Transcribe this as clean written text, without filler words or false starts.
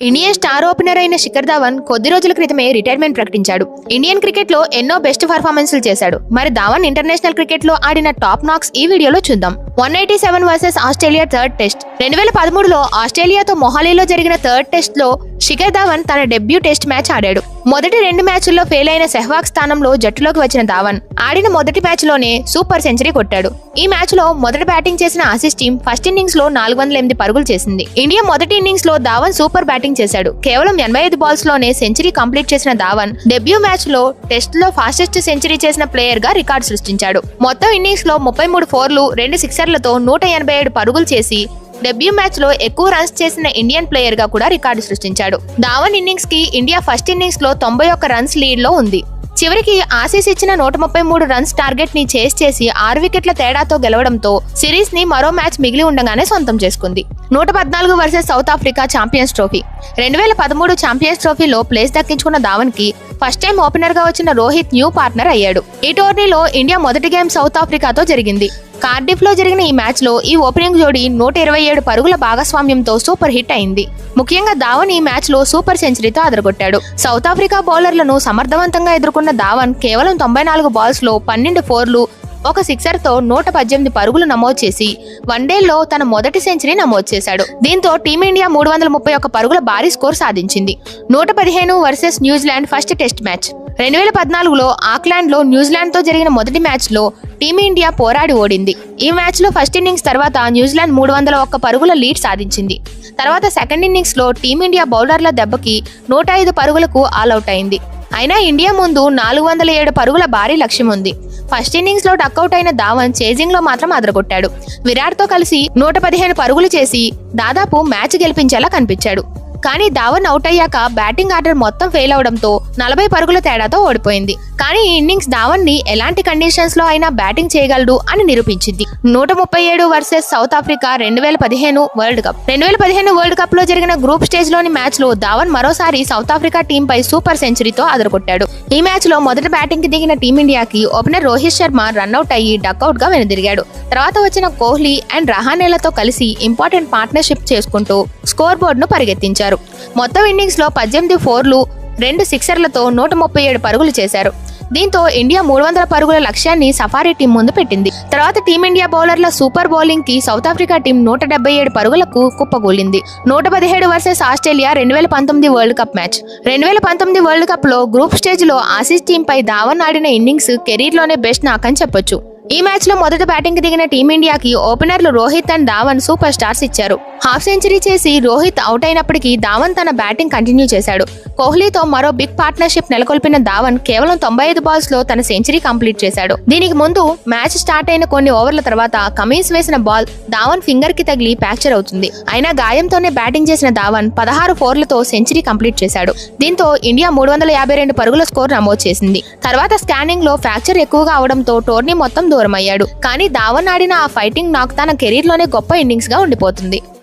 Indian star opener అయిన శిఖర్ ధావన్ కొద్ది రోజుల క్రితమే రిటైర్మెంట్ ప్రకటించాడు. ఇండియన్ క్రికెట్ లో ఎన్నో బెస్ట్ పర్ఫార్మెన్స్లు చేశాడు. మరి ధావన్ ఇంటర్నేషనల్ క్రికెట్ లో ఆడిన టాప్ నాక్స్ ఈ వీడియోలో చూద్దాం. 187 వర్సెస్ ఆస్ట్రేలియా థర్డ్ టెస్ట్. 2013లో ఆస్ట్రేలియాతో మొహాలీలో జరిగిన థర్డ్ టెస్ట్ లో శిఖర్ ధావన్ తన డెబ్యూ టెస్ట్ మ్యాచ్ ఆడాడు. మొదటి 2 మ్యాచ్ల్లో ఫెయిల్ అయిన సెహ్వాగ్ స్థానంలో జట్టులోకి వచ్చిన ధావన్ ఆడిన మొదటి మ్యాచ్ లోనే సూపర్ సెంచరీ కొట్టాడు. ఈ మ్యాచ్ లో మొదట బ్యాటింగ్ చేసిన ఆసీస్ టీం ఫస్ట్ ఇన్నింగ్స్ లో 408 పరుగులు చేసింది. ఇండియా మొదటి ఇన్నింగ్స్ లో ధావన్ సూపర్ బ్యాటింగ్ చేశాడు. కేవలం 85 బాల్స్ లోనే సెంచరీ కంప్లీట్ చేసిన ధావన్ డెబ్యూ మ్యాచ్ లో టెస్ట్ లో ఫాస్టెస్ట్ సెంచరీ చేసిన ప్లేయర్ గా రికార్డు సృష్టించాడు. మొత్తం ఇన్నింగ్స్ లో 33 ఫోర్లు 2 సిక్సర్లతో 187 పరుగులు చేసి డెబ్యూ మ్యాచ్ లో ఎక్కువ రన్స్ చేసిన ఇండియన్ ప్లేయర్ గా కూడా రికార్డు సృష్టించాడు. ధావన్ ఇన్నింగ్స్ కి ఇండియా ఫస్ట్ ఇన్నింగ్స్ లో 91 రన్స్ లీడ్ లో ఉంది. చివరికి ఆసీస్ ఇచ్చిన 133 రన్స్ టార్గెట్ ని చేస్ చేసి 6 వికెట్ల తేడాతో గెలవడంతో సిరీస్ ని మరో మ్యాచ్ మిగిలి ఉండగానే సొంతం చేసుకుంది. 114 versus south Africa champions trophy. 2013 champions ట్రోఫీలో ప్లేస్ దక్కించుకున్న ధావన్ కి ఫస్ట్ టైం ఓపెనర్ గా వచ్చిన రోహిత్ న్యూ పార్ట్నర్ అయ్యాడు. ఈ టోర్నీలో ఇండియా మొదటి గేమ్ సౌత్ ఆఫ్రికాతో జరిగింది. కార్డిఫ్ లో జరిగిన ఈ మ్యాచ్ లో ఈ ఓపెనింగ్ జోడీ 127 పరుగుల భాగస్వామ్యంతో సూపర్ హిట్ అయింది. ముఖ్యంగా ధావన్ ఈ మ్యాచ్ లో సూపర్ సెంచరీతో అదరగొట్టాడు. సౌత్ ఆఫ్రికా బౌలర్లను సమర్థవంతంగా ఎదుర్కొన్న ధావన్ కేవలం 94 బాల్స్ లో 12 ఫోర్లు 1 సిక్సర్ తో 118 పరుగులు నమోదు చేసి వన్డేల్లో తన మొదటి సెంచరీ నమోదు చేశాడు. దీంతో టీమిండియా 331 పరుగుల భారీ స్కోర్ సాధించింది. 115 versus New Zealand first test match. 2014లో Auckland లో న్యూజిలాండ్ తో జరిగిన మొదటి మ్యాచ్ లో టీమిండియా పోరాడి ఓడింది. ఈ మ్యాచ్ లో ఫస్ట్ ఇన్నింగ్స్ తర్వాత న్యూజిలాండ్ 301 పరుగుల లీడ్ సాధించింది. తర్వాత సెకండ్ ఇన్నింగ్స్ లో టీమిండియా బౌలర్ల దెబ్బకి 105 పరుగులకు ఆల్అౌట్ అయింది. అయినా ఇండియా ముందు 407 పరుగుల భారీ లక్ష్యం ఉంది. ఫస్ట్ ఇన్నింగ్స్ లో డక్అవుట్ అయిన ధావన్ చేజింగ్ లో మాత్రం అదరగొట్టాడు. విరాట్ తో కలిసి 115 పరుగులు చేసి దాదాపు మ్యాచ్ గెలిపించేలా కనిపించాడు. కానీ ధావన్ అవుట్ అయ్యాక బ్యాటింగ్ ఆర్డర్ మొత్తం ఫెయిల్ అవడంతో 40 పరుగుల తేడాతో ఓడిపోయింది. కానీ ఈ ఇన్నింగ్స్ ధావన్ ని ఎలాంటి కండిషన్స్ లో అయినా బ్యాటింగ్ చేయగలడు అని నిరూపించింది. 137 versus south Africa 2015 world cup. 2015 world cup లో జరిగిన గ్రూప్ స్టేజ్ లోని మ్యాచ్ లో ధావన్ మరోసారి సౌత్ ఆఫ్రికా టీం పై సూపర్ సెంచరీతో అదరగొట్టాడు. ఈ మ్యాచ్ లో మొదట బ్యాటింగ్ కి దిగిన టీమిండియాకి ఓపెనర్ రోహిత్ శర్మ రన్అట్ అయ్యి డక్అవుట్ గా వెనుదిరిగాడు. తర్వాత వచ్చిన కోహ్లీ అండ్ రహానేలతో కలిసి ఇంపార్టెంట్ పార్ట్నర్షిప్ చేసుకుంటూ స్కోర్ బోర్డ్ ను పరిగెత్తించారు. మొత్తం ఇన్నింగ్స్ లో 18 ఫోర్లు 2 సిక్సర్లతో 137 పరుగులు చేశారు. దీంతో ఇండియా 300 పరుగుల లక్ష్యాన్ని సఫారీ టీం ముందు పెట్టింది. తర్వాత టీమిండియా బౌలర్ల సూపర్ బౌలింగ్ కి south Africa team 177 పరుగులకు కుప్పగూలింది. 117 versus Australia 2019 world cup match. 2019 world cup లో గ్రూప్ స్టేజ్ లో ఆసీస్ టీం పై ధావన్ ఆడిన ఇన్నింగ్స్ కెరీర్ లోనే బెస్ట్ నాక్ అని చెప్పొచ్చు. ఈ మ్యాచ్ లో మొదట బ్యాటింగ్ కి దిగిన టీమిండియాకి ఓపెనర్లు Rohit and Dhawan super stars ఇచ్చారు. హాఫ్ సెంచరీ చేసి రోహిత్ అవుట్ అయినప్పటికీ ధావన్ తన బ్యాటింగ్ కంటిన్యూ చేశాడు. కోహ్లీతో మరో బిగ్ పార్ట్నర్షిప్ నెలకొల్పిన ధావన్ కేవలం 95 బాల్స్ లో తన సెంచరీ కంప్లీట్ చేశాడు. దీనికి ముందు మ్యాచ్ స్టార్ట్ అయిన కొన్ని ఓవర్ల తర్వాత కమిన్స్ వేసిన బాల్ ధావన్ ఫింగర్ కి తగిలి ఫ్రాక్చర్ అవుతుంది. అయినా గాయంతోనే బ్యాటింగ్ చేసిన ధావన్ 16 ఫోర్లతో సెంచరీ కంప్లీట్ చేశాడు. దీంతో ఇండియా 352 పరుగుల స్కోర్ నమోదు చేసింది. తర్వాత స్కానింగ్ లో ఫ్రాక్చర్ ఎక్కువగా అవడంతో టోర్నీ మొత్తం దూరం అయ్యాడు. కానీ ధావన్ ఆడిన ఆ ఫైటింగ్ నాక్ తన కెరీర్ లోనే గొప్ప ఇన్నింగ్స్ గా ఉండిపోతుంది.